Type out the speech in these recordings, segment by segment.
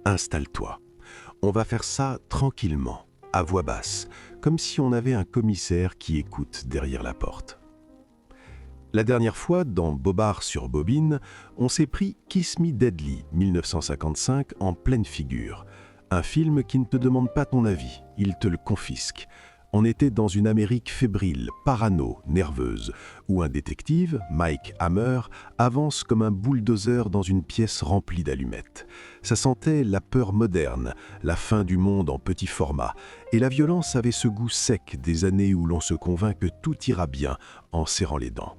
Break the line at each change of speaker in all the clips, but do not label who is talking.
Installe-toi. On va faire ça tranquillement, à voix basse, comme si on avait un commissaire qui écoute derrière la porte. La dernière fois, dans Bobard sur Bobine, on s'est pris Kiss Me Deadly, 1955, en pleine figure. Un film qui ne te demande pas ton avis, il te le confisque. On était dans une Amérique fébrile, parano, nerveuse, où un détective, Mike Hammer, avance comme un bulldozer dans une pièce remplie d'allumettes. Ça sentait la peur moderne, la fin du monde en petit format, et la violence avait ce goût sec des années où l'on se convainc que tout ira bien en serrant les dents.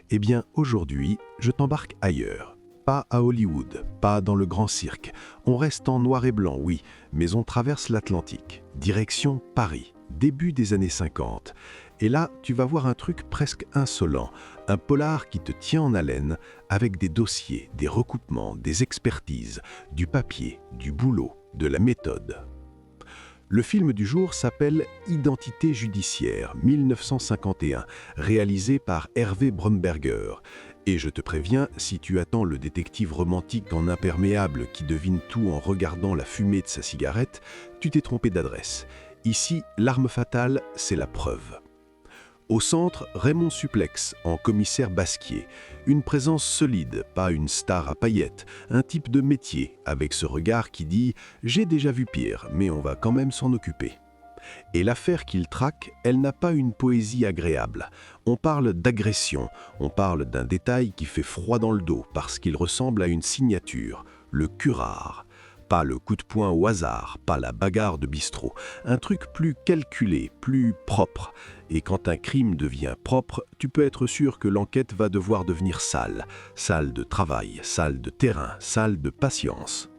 Eh bien, aujourd'hui, je t'embarque ailleurs. Pas à Hollywood, pas dans le grand cirque. On reste en noir et blanc, oui, mais on traverse l'Atlantique. Direction Paris, début des années 50. Et là, tu vas voir un truc presque insolent, un polar qui te tient en haleine avec des dossiers, des recoupements, des expertises, du papier, du boulot, de la méthode. Le film du jour s'appelle Identité judiciaire, 1951, réalisé par Hervé Bromberger. Et je te préviens, si tu attends le détective romantique en imperméable qui devine tout en regardant la fumée de sa cigarette, tu t'es trompé d'adresse. Ici, l'arme fatale, c'est la preuve. Au centre, Raymond Supplex, en commissaire Basquier. Une présence solide, pas une star à paillettes, un type de métier, avec ce regard qui dit « J'ai déjà vu pire, mais on va quand même s'en occuper ». Et l'affaire qu'il traque, elle n'a pas une poésie agréable. On parle d'agression, on parle d'un détail qui fait froid dans le dos parce qu'il ressemble à une signature, le curare. Pas le coup de poing au hasard, pas la bagarre de bistrot. Un truc plus calculé, plus propre. Et quand un crime devient propre, tu peux être sûr que l'enquête va devoir devenir sale. Sale de travail, sale de terrain, sale de patience.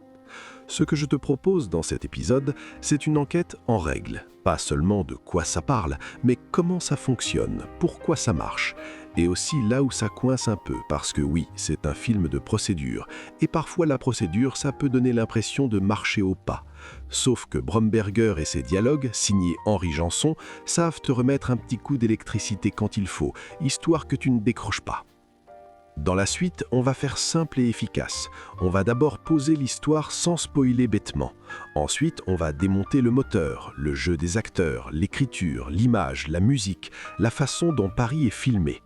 Ce que je te propose dans cet épisode, c'est une enquête en règle. Pas seulement de quoi ça parle, mais comment ça fonctionne, pourquoi ça marche. Et aussi là où ça coince un peu, parce que oui, c'est un film de procédure. Et parfois la procédure, ça peut donner l'impression de marcher au pas. Sauf que Bromberger et ses dialogues, signés Henri Janson, savent te remettre un petit coup d'électricité quand il faut, histoire que tu ne décroches pas. Dans la suite, on va faire simple et efficace. On va d'abord poser l'histoire sans spoiler bêtement. Ensuite, on va démonter le moteur, le jeu des acteurs, l'écriture, l'image, la musique, la façon dont Paris est filmé.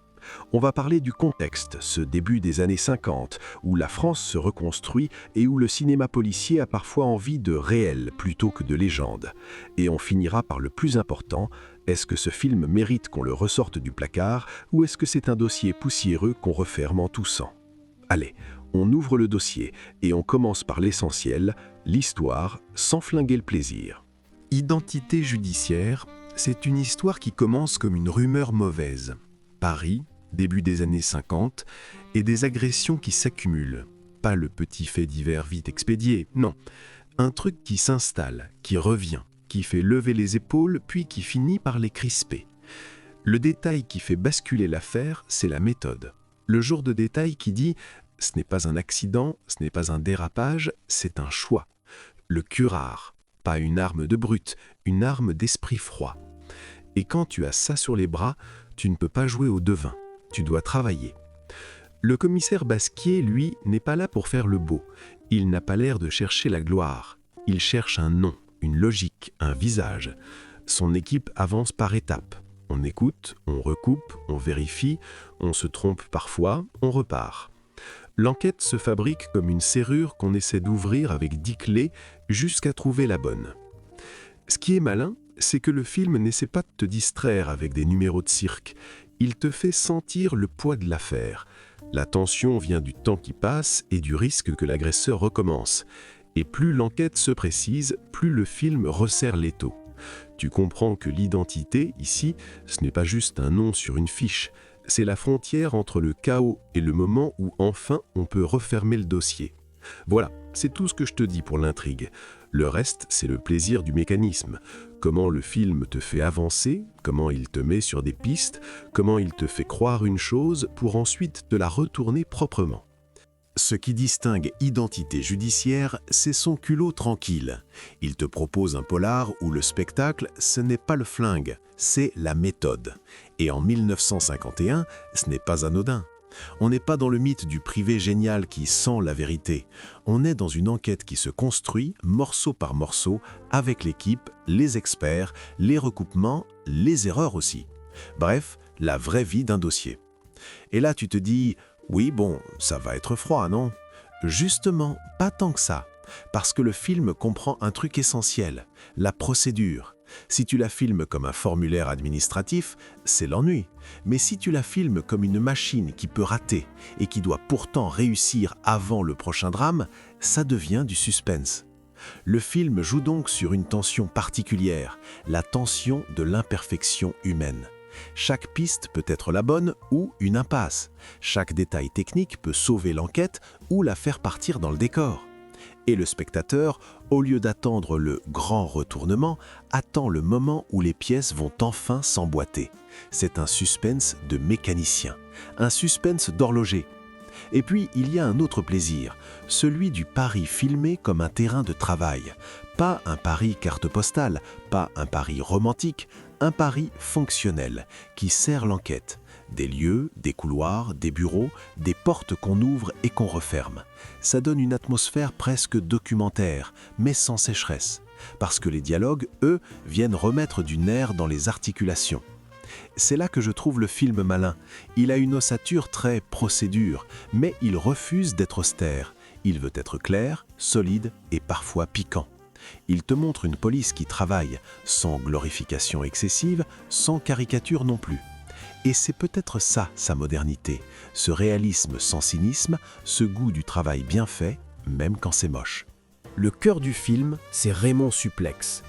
On va parler du contexte, ce début des années 50, où la France se reconstruit et où le cinéma policier a parfois envie de réel plutôt que de légende. Et on finira par le plus important, est-ce que ce film mérite qu'on le ressorte du placard ou est-ce que c'est un dossier poussiéreux qu'on referme en toussant? Allez, on ouvre le dossier et on commence par l'essentiel, l'histoire, sans flinguer le plaisir.
Identité judiciaire, c'est une histoire qui commence comme une rumeur mauvaise. Paris, début des années 50, et des agressions qui s'accumulent. Pas le petit fait divers vite expédié, non. Un truc qui s'installe, qui revient, qui fait lever les épaules, puis qui finit par les crisper. Le détail qui fait basculer l'affaire, c'est la méthode. Le genre de détail qui dit « ce n'est pas un accident, ce n'est pas un dérapage, c'est un choix ». Le curare, pas une arme de brute, une arme d'esprit froid. Et quand tu as ça sur les bras, tu ne peux pas jouer au devin, tu dois travailler. Le commissaire Basquier, lui, n'est pas là pour faire le beau. Il n'a pas l'air de chercher la gloire. Il cherche un nom, une logique, un visage. Son équipe avance par étapes. On écoute, on recoupe, on vérifie, on se trompe parfois, on repart. L'enquête se fabrique comme une serrure qu'on essaie d'ouvrir avec 10 clés jusqu'à trouver la bonne. Ce qui est malin, c'est que le film n'essaie pas de te distraire avec des numéros de cirque. Il te fait sentir le poids de l'affaire. La tension vient du temps qui passe et du risque que l'agresseur recommence. Et plus l'enquête se précise, plus le film resserre l'étau. Tu comprends que l'identité, ici, ce n'est pas juste un nom sur une fiche. C'est la frontière entre le chaos et le moment où enfin on peut refermer le dossier. Voilà, c'est tout ce que je te dis pour l'intrigue. Le reste, c'est le plaisir du mécanisme. Comment le film te fait avancer, comment il te met sur des pistes, comment il te fait croire une chose pour ensuite te la retourner proprement.
Ce qui distingue Identité judiciaire, c'est son culot tranquille. Il te propose un polar où le spectacle, ce n'est pas le flingue, c'est la méthode. Et en 1951, ce n'est pas anodin.
On n'est pas dans le mythe du privé génial qui sent la vérité. On est dans une enquête qui se construit morceau par morceau avec l'équipe, les experts, les recoupements, les erreurs aussi. Bref, la vraie vie d'un dossier. Et là, tu te dis, oui, bon, ça va être froid, non? Justement, pas tant que ça. Parce que le film comprend un truc essentiel, la procédure. Si tu la filmes comme un formulaire administratif, c'est l'ennui. Mais si tu la filmes comme une machine qui peut rater et qui doit pourtant réussir avant le prochain drame, ça devient du suspense. Le film joue donc sur une tension particulière, la tension de l'imperfection humaine. Chaque piste peut être la bonne ou une impasse. Chaque détail technique peut sauver l'enquête ou la faire partir dans le décor. Et le spectateur, au lieu d'attendre le grand retournement, attend le moment où les pièces vont enfin s'emboîter. C'est un suspense de mécanicien, un suspense d'horloger. Et puis, il y a un autre plaisir, celui du pari filmé comme un terrain de travail. Pas un pari carte postale, pas un pari romantique, un pari fonctionnel qui sert l'enquête. Des lieux, des couloirs, des bureaux, des portes qu'on ouvre et qu'on referme. Ça donne une atmosphère presque documentaire, mais sans sécheresse. Parce que les dialogues, eux, viennent remettre du nerf dans les articulations. C'est là que je trouve le film malin. Il a une ossature très procédure, mais il refuse d'être austère. Il veut être clair, solide et parfois piquant. Il te montre une police qui travaille, sans glorification excessive, sans caricature non plus. Et c'est peut-être ça, sa modernité, ce réalisme sans cynisme, ce goût du travail bien fait, même quand c'est moche.
Le cœur du film, c'est Raymond Suplex.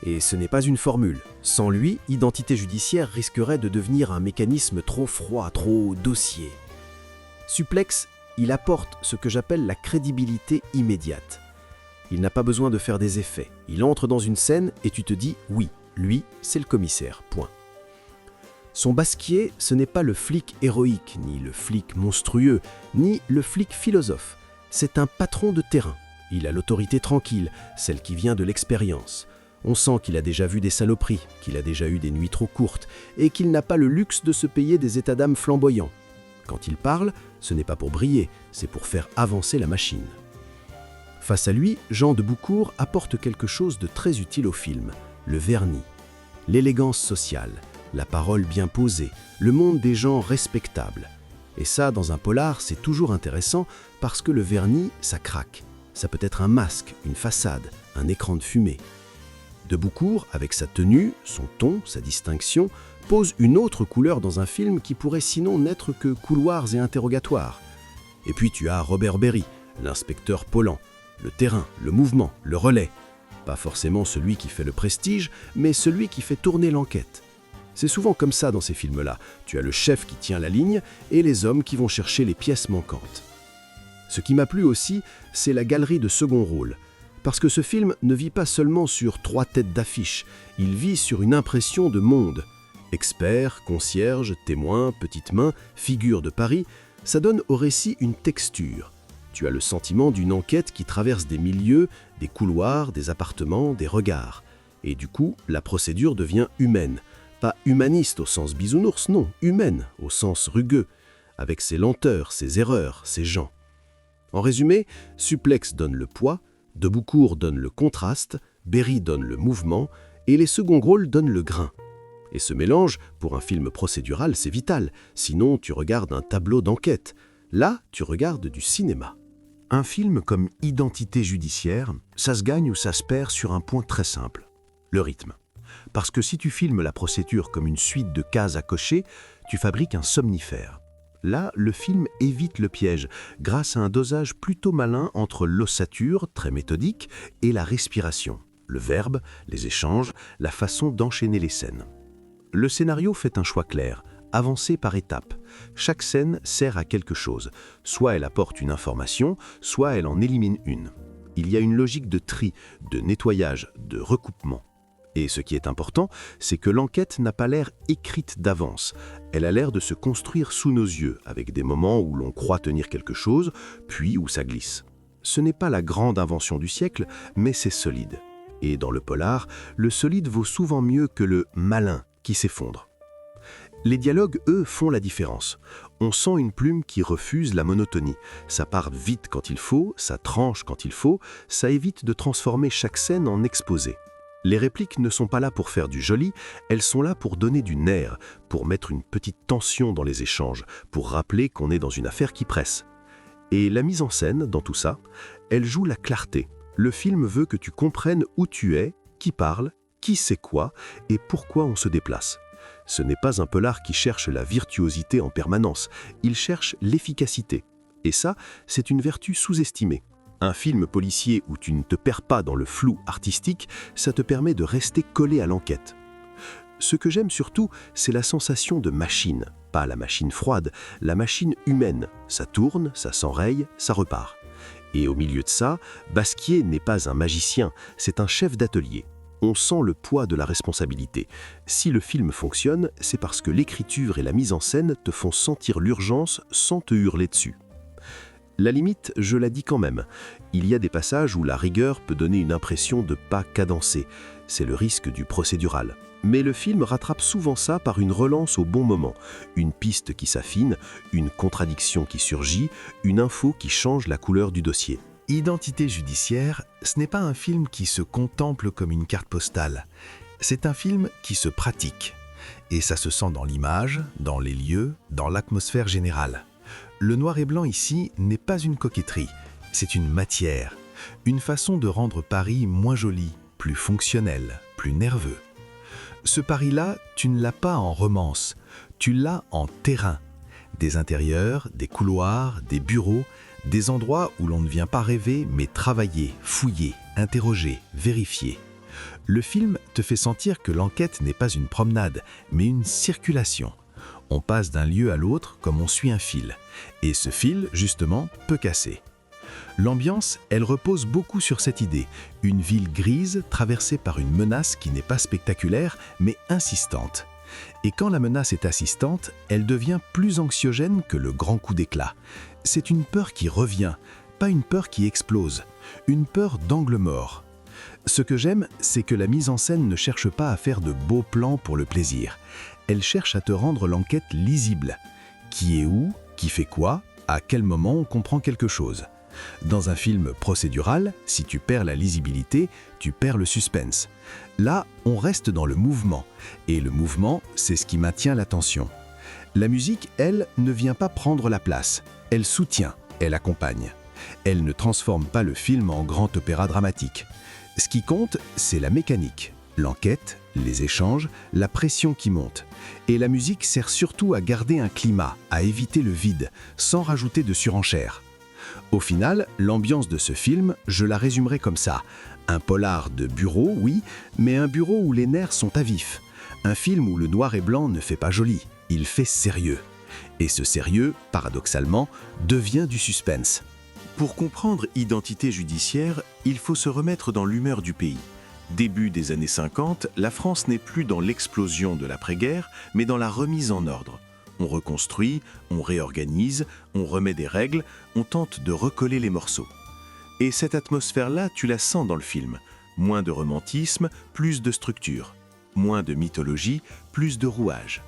Et ce n'est pas une formule. Sans lui, Identité judiciaire risquerait de devenir un mécanisme trop froid, trop dossier. Suplex, il apporte ce que j'appelle la crédibilité immédiate. Il n'a pas besoin de faire des effets. Il entre dans une scène et tu te dis « oui, lui, c'est le commissaire, point ». Son Basquier, ce n'est pas le flic héroïque, ni le flic monstrueux, ni le flic philosophe. C'est un patron de terrain. Il a l'autorité tranquille, celle qui vient de l'expérience. On sent qu'il a déjà vu des saloperies, qu'il a déjà eu des nuits trop courtes, et qu'il n'a pas le luxe de se payer des états d'âme flamboyants. Quand il parle, ce n'est pas pour briller, c'est pour faire avancer la machine. Face à lui, Jean de Boucourt apporte quelque chose de très utile au film, le vernis, l'élégance sociale, la parole bien posée, le monde des gens respectables. Et ça, dans un polar, c'est toujours intéressant parce que le vernis, ça craque. Ça peut être un masque, une façade, un écran de fumée. De Boucourt, avec sa tenue, son ton, sa distinction, pose une autre couleur dans un film qui pourrait sinon n'être que couloirs et interrogatoires. Et puis tu as Robert Berry, l'inspecteur Pollan, le terrain, le mouvement, le relais. Pas forcément celui qui fait le prestige, mais celui qui fait tourner l'enquête. C'est souvent comme ça dans ces films-là. Tu as le chef qui tient la ligne et les hommes qui vont chercher les pièces manquantes. Ce qui m'a plu aussi, c'est la galerie de second rôle. Parce que ce film ne vit pas seulement sur 3 têtes d'affiche, il vit sur une impression de monde. Experts, concierges, témoins, petites mains, figures de Paris, ça donne au récit une texture. Tu as le sentiment d'une enquête qui traverse des milieux, des couloirs, des appartements, des regards. Et du coup, la procédure devient humaine. Pas humaniste au sens bisounours, non, humaine au sens rugueux, avec ses lenteurs, ses erreurs, ses gens. En résumé, Suplex donne le poids, De Boucourt donne le contraste, Berry donne le mouvement, et les seconds rôles donnent le grain. Et ce mélange, pour un film procédural, c'est vital, sinon tu regardes un tableau d'enquête. Là, tu regardes du cinéma.
Un film comme Identité judiciaire, ça se gagne ou ça se perd sur un point très simple, le rythme. Parce que si tu filmes la procédure comme une suite de cases à cocher, tu fabriques un somnifère. Là, le film évite le piège, grâce à un dosage plutôt malin entre l'ossature, très méthodique, et la respiration, le verbe, les échanges, la façon d'enchaîner les scènes. Le scénario fait un choix clair, avancer par étapes. Chaque scène sert à quelque chose. Soit elle apporte une information, soit elle en élimine une. Il y a une logique de tri, de nettoyage, de recoupement. Et ce qui est important, c'est que l'enquête n'a pas l'air écrite d'avance. Elle a l'air de se construire sous nos yeux, avec des moments où l'on croit tenir quelque chose, puis où ça glisse. Ce n'est pas la grande invention du siècle, mais c'est solide. Et dans le polar, le solide vaut souvent mieux que le malin qui s'effondre. Les dialogues, eux, font la différence. On sent une plume qui refuse la monotonie. Ça part vite quand il faut, ça tranche quand il faut, ça évite de transformer chaque scène en exposé. Les répliques ne sont pas là pour faire du joli, elles sont là pour donner du nerf, pour mettre une petite tension dans les échanges, pour rappeler qu'on est dans une affaire qui presse. Et la mise en scène, dans tout ça, elle joue la clarté. Le film veut que tu comprennes où tu es, qui parle, qui sait quoi et pourquoi on se déplace. Ce n'est pas un polar qui cherche la virtuosité en permanence, il cherche l'efficacité. Et ça, c'est une vertu sous-estimée. Un film policier où tu ne te perds pas dans le flou artistique, ça te permet de rester collé à l'enquête. Ce que j'aime surtout, c'est la sensation de machine. Pas la machine froide, la machine humaine. Ça tourne, ça s'enraye, ça repart. Et au milieu de ça, Basquiat n'est pas un magicien, c'est un chef d'atelier. On sent le poids de la responsabilité. Si le film fonctionne, c'est parce que l'écriture et la mise en scène te font sentir l'urgence sans te hurler dessus. La limite, je la dis quand même. Il y a des passages où la rigueur peut donner une impression de pas cadencé. C'est le risque du procédural. Mais le film rattrape souvent ça par une relance au bon moment. Une piste qui s'affine, une contradiction qui surgit, une info qui change la couleur du dossier.
Identité judiciaire, ce n'est pas un film qui se contemple comme une carte postale. C'est un film qui se pratique. Et ça se sent dans l'image, dans les lieux, dans l'atmosphère générale. Le noir et blanc ici n'est pas une coquetterie, c'est une matière, une façon de rendre Paris moins joli, plus fonctionnel, plus nerveux. Ce Paris-là, tu ne l'as pas en romance, tu l'as en terrain. Des intérieurs, des couloirs, des bureaux, des endroits où l'on ne vient pas rêver, mais travailler, fouiller, interroger, vérifier. Le film te fait sentir que l'enquête n'est pas une promenade, mais une circulation. On passe d'un lieu à l'autre comme on suit un fil. Et ce fil, justement, peut casser. L'ambiance, elle repose beaucoup sur cette idée. Une ville grise traversée par une menace qui n'est pas spectaculaire, mais insistante. Et quand la menace est assistante, elle devient plus anxiogène que le grand coup d'éclat. C'est une peur qui revient, pas une peur qui explose. Une peur d'angle mort. Ce que j'aime, c'est que la mise en scène ne cherche pas à faire de beaux plans pour le plaisir. Elle cherche à te rendre l'enquête lisible. Qui est où? Qui fait quoi? À quel moment on comprend quelque chose? Dans un film procédural, si tu perds la lisibilité, tu perds le suspense. Là, on reste dans le mouvement. Et le mouvement, c'est ce qui maintient l'attention. La musique, elle, ne vient pas prendre la place. Elle soutient, elle accompagne. Elle ne transforme pas le film en grand opéra dramatique. Ce qui compte, c'est la mécanique, l'enquête, les échanges, la pression qui monte. Et la musique sert surtout à garder un climat, à éviter le vide, sans rajouter de surenchère. Au final, l'ambiance de ce film, je la résumerai comme ça. Un polar de bureau, oui, mais un bureau où les nerfs sont à vif. Un film où le noir et blanc ne fait pas joli, il fait sérieux. Et ce sérieux, paradoxalement, devient du suspense.
Pour comprendre Identité judiciaire, il faut se remettre dans l'humeur du pays. Début des années 50, la France n'est plus dans l'explosion de l'après-guerre, mais dans la remise en ordre. On reconstruit, on réorganise, on remet des règles, on tente de recoller les morceaux. Et cette atmosphère-là, tu la sens dans le film. Moins de romantisme, plus de structure. Moins de mythologie, plus de rouage.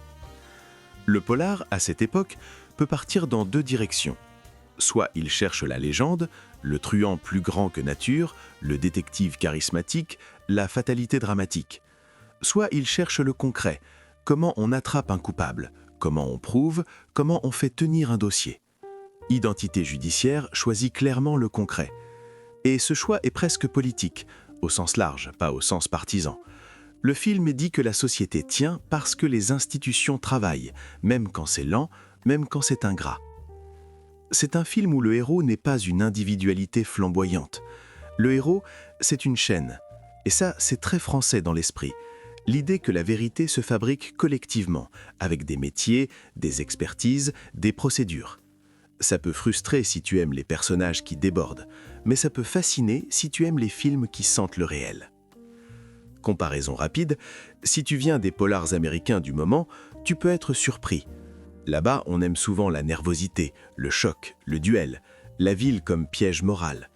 Le polar, à cette époque, peut partir dans deux directions. Soit il cherche la légende, le truand plus grand que nature, le détective charismatique, la fatalité dramatique. Soit il cherche le concret, comment on attrape un coupable, comment on prouve, comment on fait tenir un dossier. Identité judiciaire choisit clairement le concret. Et ce choix est presque politique, au sens large, pas au sens partisan. Le film dit que la société tient parce que les institutions travaillent, même quand c'est lent, même quand c'est ingrat. C'est un film où le héros n'est pas une individualité flamboyante. Le héros, c'est une chaîne. Et ça, c'est très français dans l'esprit. L'idée que la vérité se fabrique collectivement, avec des métiers, des expertises, des procédures. Ça peut frustrer si tu aimes les personnages qui débordent, mais ça peut fasciner si tu aimes les films qui sentent le réel. Comparaison rapide, si tu viens des polars américains du moment, tu peux être surpris. Là-bas, on aime souvent la nervosité, le choc, le duel, la ville comme piège moral.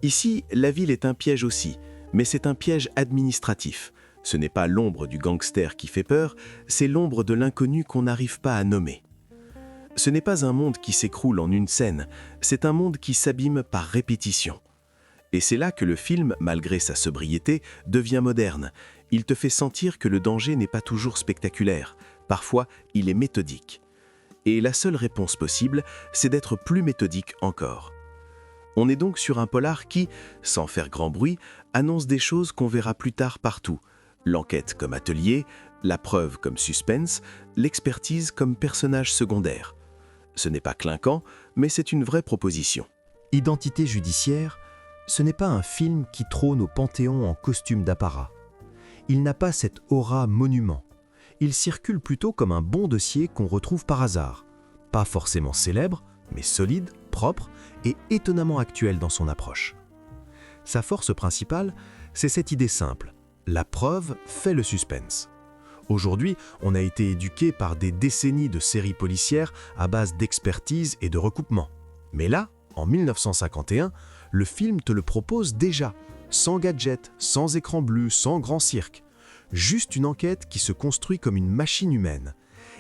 Ici, la ville est un piège aussi, mais c'est un piège administratif. Ce n'est pas l'ombre du gangster qui fait peur, c'est l'ombre de l'inconnu qu'on n'arrive pas à nommer.
Ce n'est pas un monde qui s'écroule en une scène, c'est un monde qui s'abîme par répétition. Et c'est là que le film, malgré sa sobriété, devient moderne. Il te fait sentir que le danger n'est pas toujours spectaculaire. Parfois, il est méthodique. Et la seule réponse possible, c'est d'être plus méthodique encore. On est donc sur un polar qui, sans faire grand bruit, annonce des choses qu'on verra plus tard partout. L'enquête comme atelier, la preuve comme suspense, l'expertise comme personnage secondaire. Ce n'est pas clinquant, mais c'est une vraie proposition.
Identité judiciaire, ce n'est pas un film qui trône au Panthéon en costume d'apparat. Il n'a pas cette aura monument. Il circule plutôt comme un bon dossier qu'on retrouve par hasard. Pas forcément célèbre, mais solide, propre et étonnamment actuel dans son approche. Sa force principale, c'est cette idée simple. La preuve fait le suspense. Aujourd'hui, on a été éduqué par des décennies de séries policières à base d'expertise et de recoupement. Mais là, en 1951, le film te le propose déjà, sans gadget, sans écran bleu, sans grand cirque. Juste une enquête qui se construit comme une machine humaine.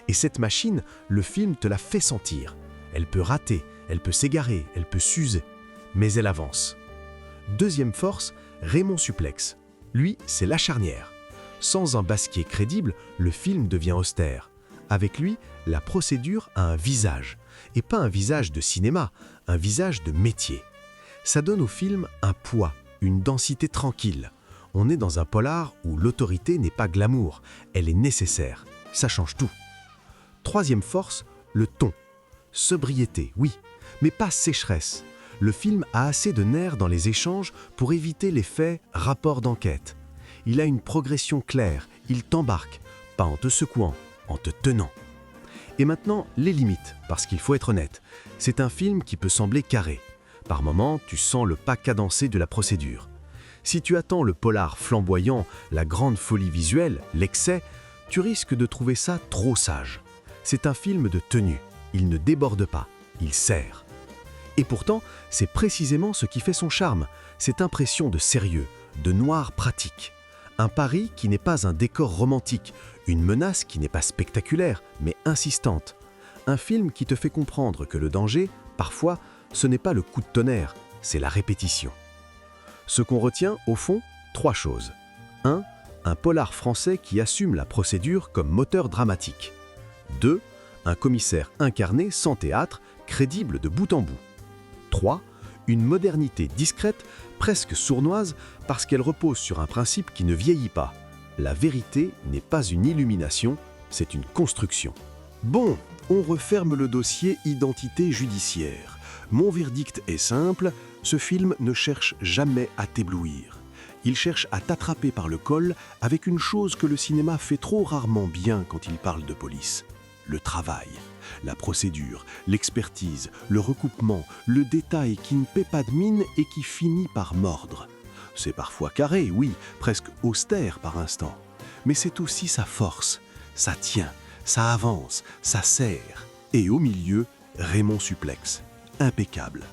Et cette machine, le film te la fait sentir. Elle peut rater, elle peut s'égarer, elle peut s'user, mais elle avance. Deuxième force, Raymond Suplex. Lui, c'est la charnière. Sans un Basquiat crédible, le film devient austère. Avec lui, la procédure a un visage. Et pas un visage de cinéma, un visage de métier. Ça donne au film un poids, une densité tranquille. On est dans un polar où l'autorité n'est pas glamour, elle est nécessaire. Ça change tout. Troisième force, le ton. Sobriété, oui, mais pas sécheresse. Le film a assez de nerfs dans les échanges pour éviter l'effet rapport d'enquête. Il a une progression claire, il t'embarque, pas en te secouant, en te tenant. Et maintenant, les limites, parce qu'il faut être honnête. C'est un film qui peut sembler carré. Par moments, tu sens le pas cadencé de la procédure. Si tu attends le polar flamboyant, la grande folie visuelle, l'excès, tu risques de trouver ça trop sage. C'est un film de tenue. Il ne déborde pas, il sert. Et pourtant, c'est précisément ce qui fait son charme, cette impression de sérieux, de noir pratique. Un pari qui n'est pas un décor romantique, une menace qui n'est pas spectaculaire, mais insistante. Un film qui te fait comprendre que le danger, parfois, ce n'est pas le coup de tonnerre, c'est la répétition. Ce qu'on retient, au fond, 3 choses. 1. Un polar français qui assume la procédure comme moteur dramatique. 2. Un commissaire incarné sans théâtre, crédible de bout en bout. 3. Une modernité discrète, presque sournoise, parce qu'elle repose sur un principe qui ne vieillit pas. La vérité n'est pas une illumination, c'est une construction.
Bon, on referme le dossier identité judiciaire. Mon verdict est simple, ce film ne cherche jamais à t'éblouir. Il cherche à t'attraper par le col avec une chose que le cinéma fait trop rarement bien quand il parle de police. Le travail, la procédure, l'expertise, le recoupement, le détail qui ne paie pas de mine et qui finit par mordre. C'est parfois carré, oui, presque austère par instant. Mais c'est aussi sa force. Ça tient, ça avance, ça serre. Et au milieu, Raymond Suplex. Impeccable.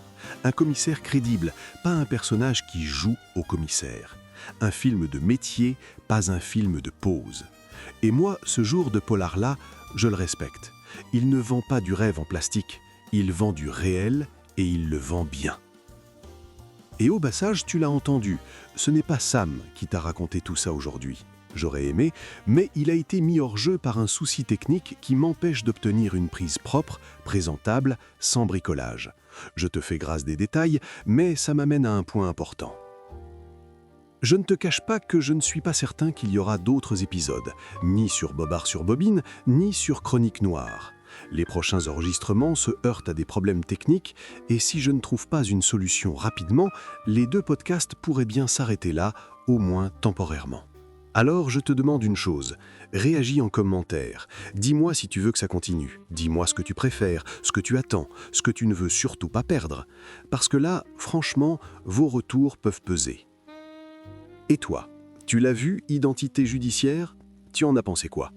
Un commissaire crédible, pas un personnage qui joue au commissaire. Un film de métier, pas un film de pose. Et moi, ce genre de polar-là, je le respecte. Il ne vend pas du rêve en plastique, il vend du réel et il le vend bien. Et au passage, tu l'as entendu, ce n'est pas Sam qui t'a raconté tout ça aujourd'hui. J'aurais aimé, mais il a été mis hors jeu par un souci technique qui m'empêche d'obtenir une prise propre, présentable, sans bricolage. Je te fais grâce des détails, mais ça m'amène à un point important. Je ne te cache pas que je ne suis pas certain qu'il y aura d'autres épisodes, ni sur Bobard sur Bobine, ni sur Chronique Noire. Les prochains enregistrements se heurtent à des problèmes techniques, et si je ne trouve pas une solution rapidement, les 2 podcasts pourraient bien s'arrêter là, au moins temporairement. Alors je te demande une chose, réagis en commentaire, dis-moi si tu veux que ça continue, dis-moi ce que tu préfères, ce que tu attends, ce que tu ne veux surtout pas perdre, parce que là, franchement, vos retours peuvent peser. Et toi, tu l'as vu, Identité judiciaire ? Tu en as pensé quoi ?